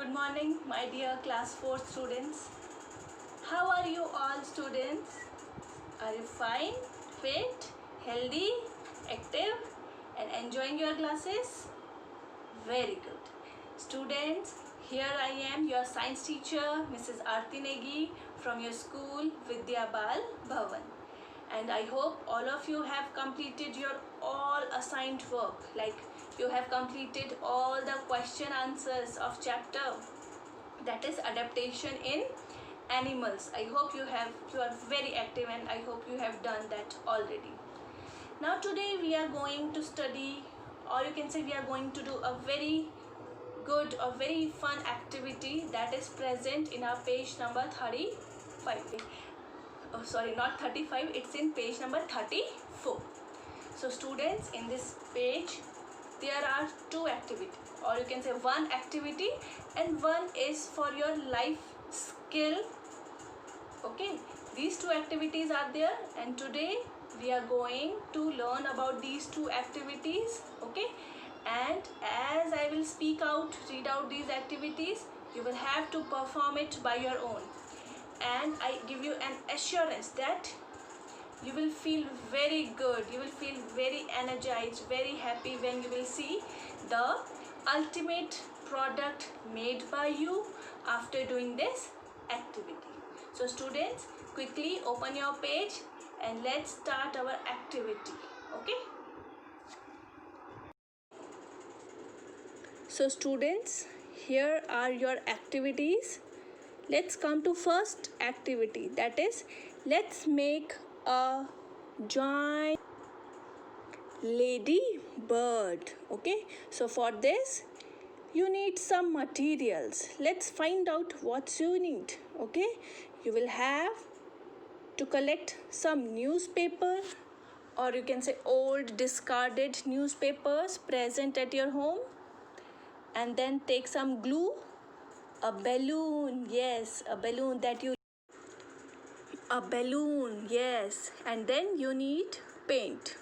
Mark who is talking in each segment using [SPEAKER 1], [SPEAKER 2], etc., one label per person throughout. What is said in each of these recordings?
[SPEAKER 1] Good morning, my dear class 4 students. How are you all, students? Are you fine, fit, healthy, active, and enjoying your classes? Very good. Students, here I am, your science teacher, Mrs. Aarti Negi, from your school, Vidya Bal Bhavan. And I hope all of you have completed your all assigned work, like you have completed all the question answers of chapter that is adaptation in animals. I hope you are very active, and I hope you have done that already. Now today we are going to study, or you can say we are going to do a very good or very fun activity that is present in our page number 35. Oh sorry, not 35, it's in page number 34. So students, in this page there are two activities, or you can say one activity, and one is for your life skill. Okay, these two activities are there, and today we are going to learn about these two activities. Okay, and as I will read out these activities, you will have to perform it by your own, and I give you an assurance that you will feel very good, you will feel very energized, very happy when you will see the ultimate product made by you after doing this activity. So students, quickly open your page and let's start our activity. Okay, so students, here are your activities. Let's come to first activity, that is, let's make a giant ladybird. Okay, so for this you need some materials. Let's find out what you need. Okay, you will have to collect some newspaper, or you can say old discarded newspapers present at your home, and then take some glue, a balloon, yes, a balloon that you a balloon, yes, and then you need paint.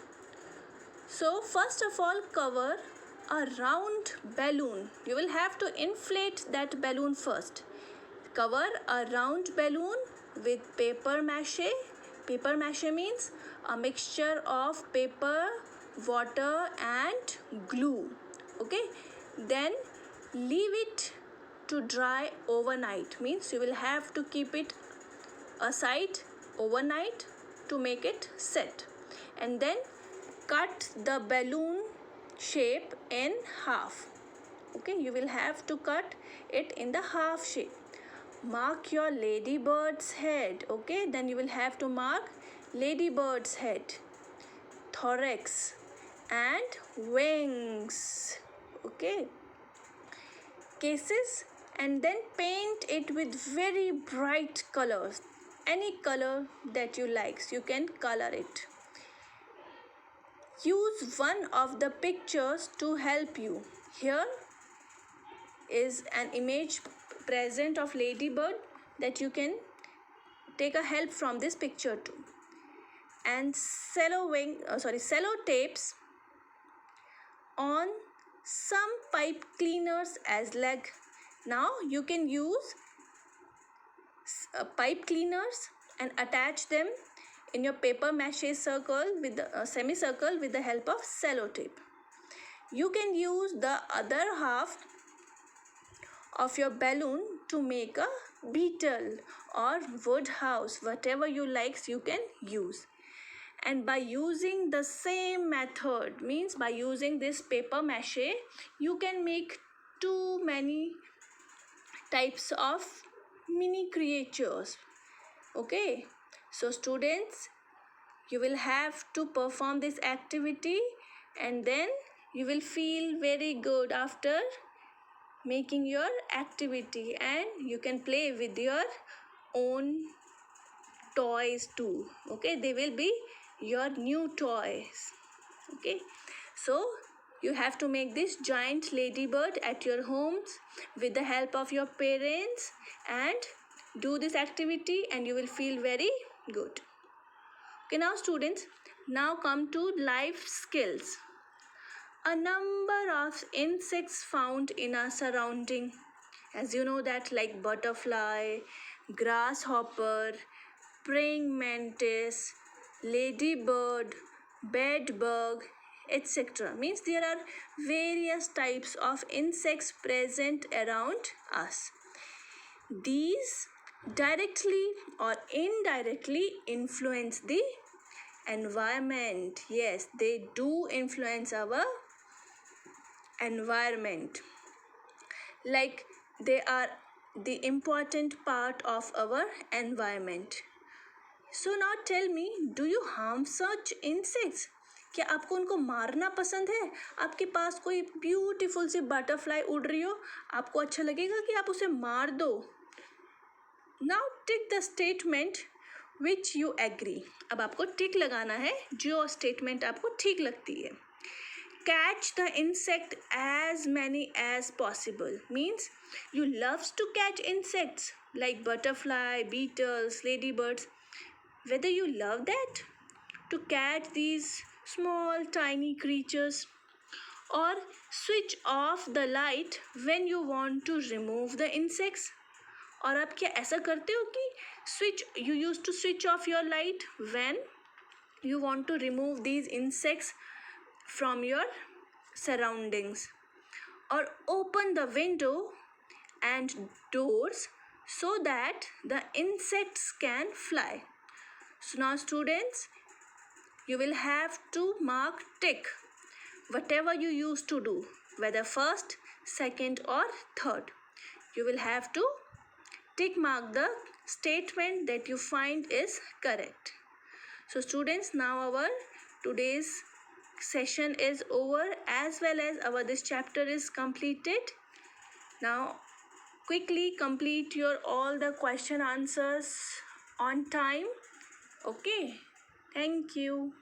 [SPEAKER 1] So first of all, cover a round balloon. You will have to inflate that balloon first. Cover a round balloon with paper mache. Paper mache means a mixture of paper, water and glue. Okay, then leave it to dry overnight, means you will have to keep it aside overnight to make it set, and then cut the balloon shape in half. Okay, you will have to cut it in the half shape. Mark your ladybird's head. Okay, then you will have to mark ladybird's head, thorax and wings. Okay, cases, and then paint it with very bright colors. Any color that you like, you can color it. Use one of the pictures to help you. Here is an image present of ladybird that you can take a help from this picture too. And cello tapes on some pipe cleaners as leg. Now you can use pipe cleaners and attach them in your paper mache circle with the semicircle with the help of cello tape. You can use the other half of your balloon to make a beetle or wood house, whatever you like you can use. And by using the same method, means by using this paper mache, you can make too many types of mini creatures. Okay, so students, you will have to perform this activity, and then you will feel very good after making your activity, and you can play with your own toys too. Okay, they will be your new toys. Okay, so you have to make this giant ladybird at your homes with the help of your parents, and do this activity and you will feel very good. Okay, now students, now come to life skills. A number of insects found in our surrounding as you know that, like butterfly, grasshopper, praying mantis, ladybird, bedbug, etc. Means there are various types of insects present around us. These directly or indirectly influence the environment. Yes, they do influence our environment. Like they are the important part of our environment. So now tell me, do you harm such insects? क्या आपको उनको मारना पसंद है? आपके पास कोई beautiful सी butterfly उड़ रही हो, आपको अच्छा लगेगा कि आप उसे मार दो? Now tick the statement which you agree. अब आपको टिक लगाना है जो स्टेटमेंट आपको ठीक लगती है. Catch the insect as many as possible means you loves to catch insects like butterfly, beetles, ladybirds. Whether you love that to catch these small tiny creatures, or switch off the light when you want to remove the insects. और आप क्या ऐसा करते हो कि you used to switch off your light when you want to remove these insects from your surroundings, or open the window and doors so that the insects can fly. So now students, you will have to mark tick whatever you used to do, whether first, second or third. You will have to tick mark the statement that you find is correct. So students, now our today's session is over, as well as our this chapter is completed. Now quickly complete your all the question answers on time. Okay, thank you.